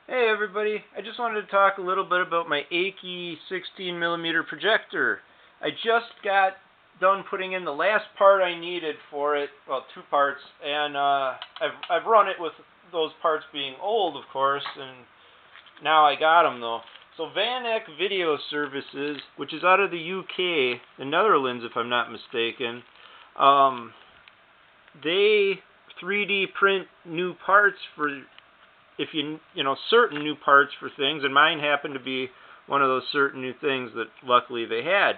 Hey everybody, I just wanted to talk a little bit about my Eiki 16mm projector. I just got done putting in the last part I needed for it, well, two parts, and I've run it with those parts being old, of course, and now I got them though. So Eck Video Services, which is out of the UK, the Netherlands if I'm not mistaken, they 3D print new parts for if certain new parts for things, and mine happened to be one of those certain new things that luckily they had.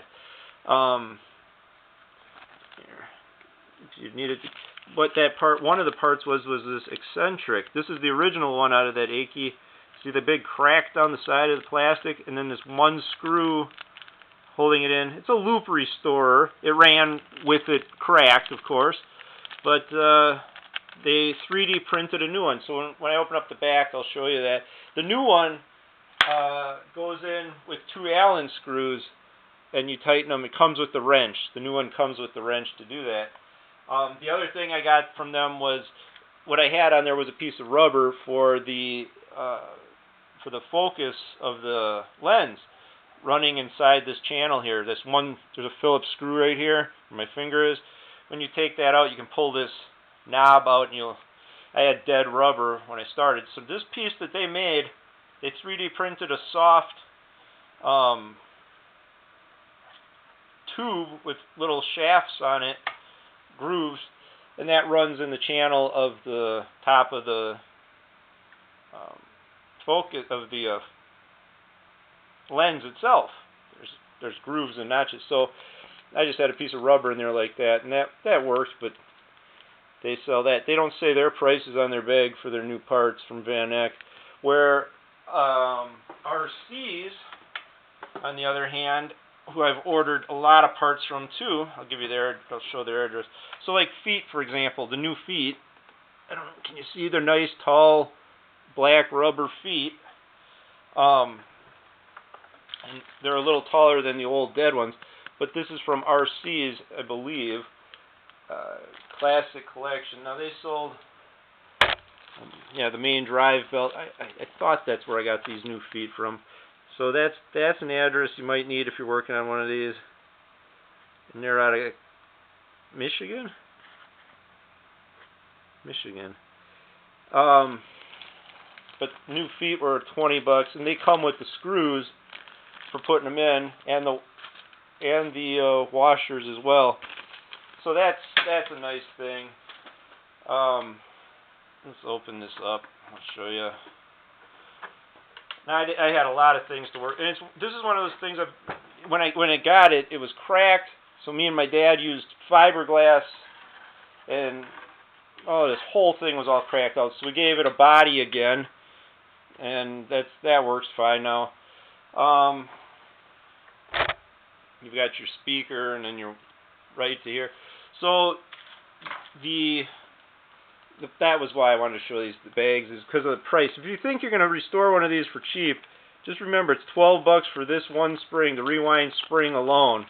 If you needed to, what that part, one of the parts was this eccentric. This is the original one out of that Eiki. See the big crack down the side of the plastic, and then this one screw holding it in. It's a loop restorer. It ran with it cracked, of course, but they 3D printed a new one. So when I open up the back, I'll show you that. The new one goes in with two Allen screws, and you tighten them. It comes with the wrench. The new one comes with the wrench to do that. The other thing I got from them was, what I had on there was a piece of rubber for the focus of the lens running inside this channel here. There's a Phillips screw right here where my finger is. When you take that out, you can pull this knob out, and I had dead rubber when I started. So this piece that they made, they 3D printed a soft tube with little shafts on it, grooves, and that runs in the channel of the top of the focus of the lens itself. There's grooves and notches. So I just had a piece of rubber in there like that, and that works, but they sell that. They don't say their prices on their bag for their new parts from Eck. Where RCs, on the other hand, who I've ordered a lot of parts from too, I'll show their address. So like feet, for example, the new feet, can you see they're nice, tall, black rubber feet? And they're a little taller than the old dead ones, but this is from RCs, I believe. Classic collection. Now they sold, the main drive belt. I thought that's where I got these new feet from. So that's an address you might need if you're working on one of these. And they're out of Michigan. But new feet were $20, and they come with the screws for putting them in, and the washers as well. So that's a nice thing. Let's open this up. I'll show you. Now I had a lot of things to work, and this is one of those things. When I got it, it was cracked. So me and my dad used fiberglass, and this whole thing was all cracked out. So we gave it a body again, and that works fine now. You've got your speaker, and then you're right to here. So that was why I wanted to show these the bags, is because of the price. If you think you're going to restore one of these for cheap, just remember it's $12 for this one spring, the rewind spring alone,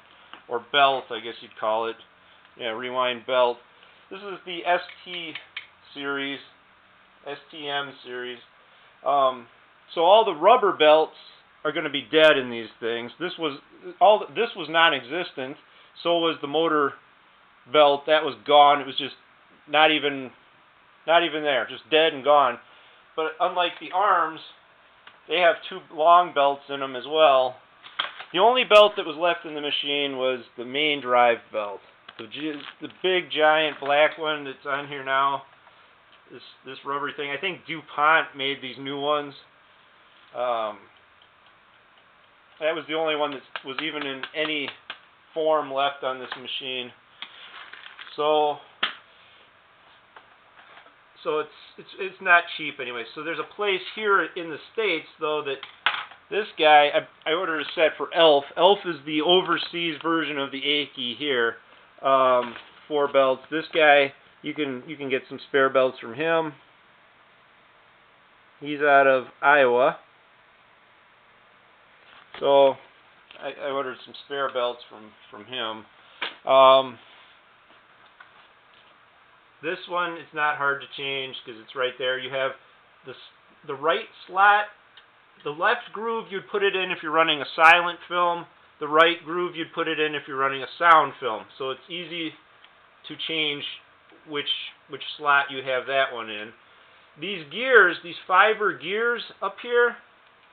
or belt, I guess you'd call it. Yeah, rewind belt. This is the STM series. So all the rubber belts are going to be dead in these things. This was non-existent. So was the motor belt. That was gone. It was just not even there, just dead and gone. But unlike the arms, they have two long belts in them as well. The only belt that was left in the machine was the main drive belt, the big giant black one that's on here now. This rubbery thing. I think DuPont made these new ones. That was the only one that was even in any form left on this machine. So it's not cheap anyway. So there's a place here in the States though that this guy, I ordered a set for Elf. Elf is the overseas version of the Eiki here. 4 belts. This guy, you can get some spare belts from him. He's out of Iowa. So I ordered some spare belts from him. This one, it's not hard to change because it's right there. You have the right slot, the left groove you'd put it in if you're running a silent film, the right groove you'd put it in if you're running a sound film. So it's easy to change which slot you have that one in. These gears, these fiber gears up here,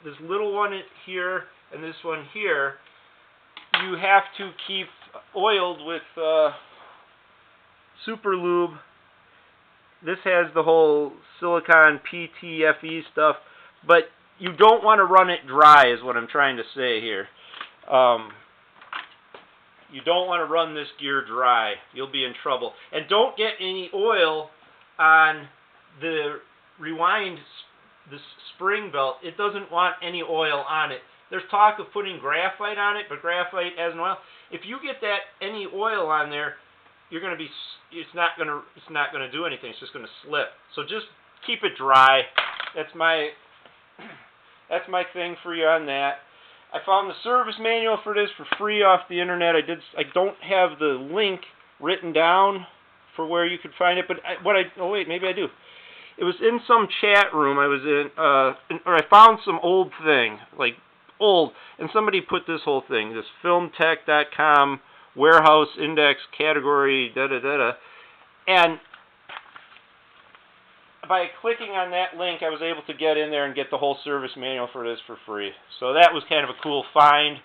this little one here and this one here, you have to keep oiled with Super Lube. This has the whole silicone PTFE stuff, but you don't want to run it dry is what I'm trying to say here. You don't want to run this gear dry. You'll be in trouble. And don't get any oil on the rewind, this spring belt. It doesn't want any oil on it. There's talk of putting graphite on it, but graphite as an oil. If you get any oil on there, you're going to be, it's not going to do anything. It's just going to slip. So just keep it dry. That's my thing for you on that. I found the service manual for this for free off the internet. I don't have the link written down for where you could find it, but oh wait, maybe I do. It was in some chat room I was in, or I found some old thing, like old, and somebody put this whole thing, this filmtech.com warehouse index category da-da-da-da, and by clicking on that link, I was able to get in there and get the whole service manual for this for free. So that was kind of a cool find.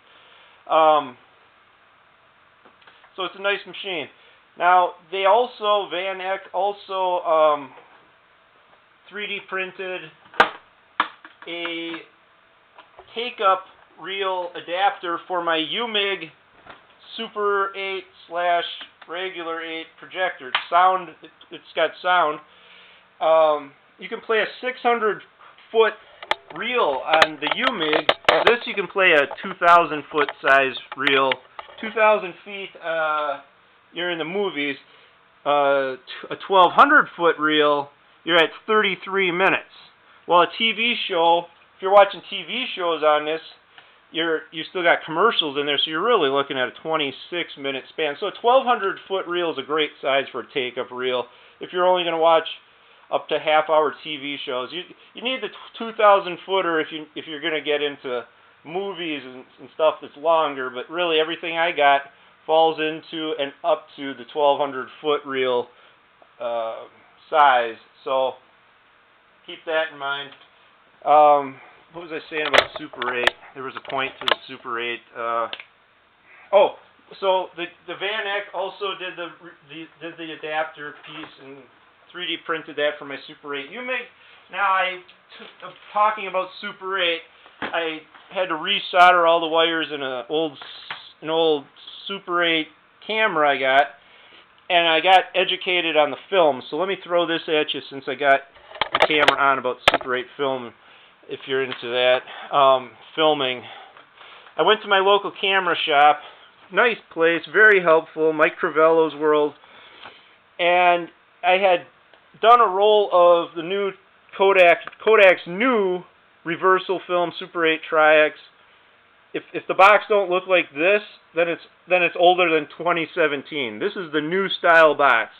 So it's a nice machine. Now, they also, Van Eck also 3D printed a take-up reel adapter for my Eumig Super 8/regular 8 projector. It's got sound. You can play a 600-foot reel on the Eumig. This you can play a 2,000-foot size reel. 2,000 feet, you're in the movies. A 1,200-foot reel, you're at 33 minutes. Well, a TV show, if you're watching TV shows on this, you still got commercials in there, so you're really looking at a 26-minute span. So a 1,200-foot reel is a great size for a take-up reel. If you're only going to watch up to half-hour TV shows, you need the 2,000-footer if you're going to get into movies and stuff that's longer. But really, everything I got falls into and up to the 1,200-foot reel size. So keep that in mind. What was I saying about Super 8? There was a point to the Super 8. So the Van Eck also did the adapter piece and 3D printed that for my Super 8 Eumig. Now I'm talking about Super 8. I had to resolder all the wires in an old Super 8 camera I got, and I got educated on the film. So let me throw this at you since I got the camera on about Super 8 film. If you're into that, filming. I went to my local camera shop, nice place, very helpful, Mike Crivello's World, and I had done a roll of the new Kodak's new reversal film Super 8 Tri-X. If the box don't look like this, then it's older than 2017. This is the new style box,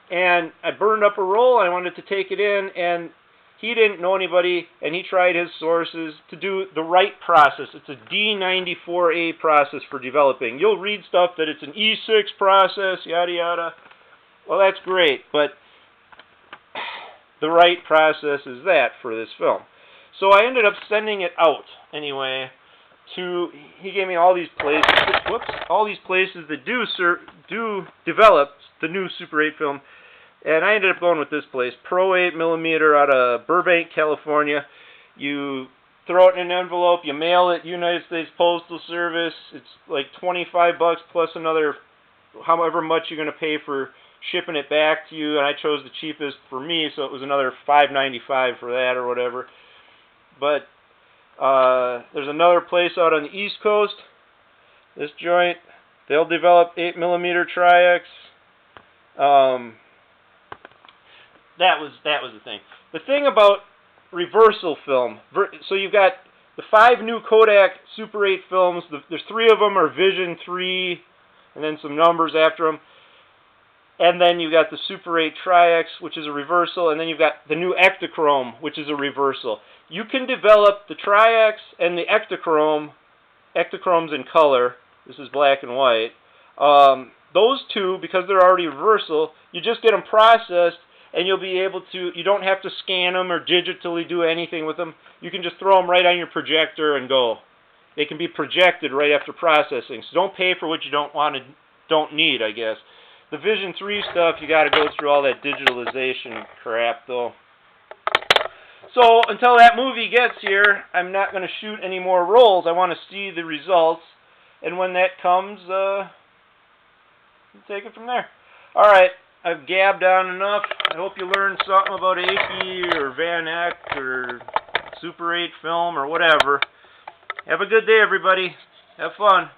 and I burned up a roll. I wanted to take it in, and he didn't know anybody, and he tried his sources to do the right process. It's a D94A process for developing. You'll read stuff that it's an E6 process, yada yada. Well, that's great, but the right process is that for this film. So I ended up sending it out anyway he gave me all these places, all these places that do develop the new Super 8 film. And I ended up going with this place, Pro 8mm out of Burbank, California. You throw it in an envelope, you mail it, United States Postal Service. It's like $25 plus another, however much you're going to pay for shipping it back to you. And I chose the cheapest for me, so it was another $5.95 for that or whatever. But there's another place out on the East Coast. This joint, they'll develop 8mm Tri-X. That was the thing. The thing about reversal film, so you've got the 5 new Kodak Super 8 films. There's 3 of them are Vision 3, and then some numbers after them. And then you got the Super 8 Tri-X, which is a reversal, and then you've got the new Ektachrome, which is a reversal. You can develop the Tri-X and the Ektachrome's in color. This is black and white. Those two, because they're already reversal, you just get them processed, and you'll be able to, you don't have to scan them or digitally do anything with them. You can just throw them right on your projector and go. They can be projected right after processing. So don't pay for what you don't need, I guess. The Vision 3 stuff, you got to go through all that digitalization crap, though. So until that movie gets here, I'm not going to shoot any more rolls. I want to see the results, and when that comes, we'll take it from there. All right, I've gabbed on enough. I hope you learned something about Eiki or Van Eck or Super 8 film or whatever. Have a good day, everybody. Have fun.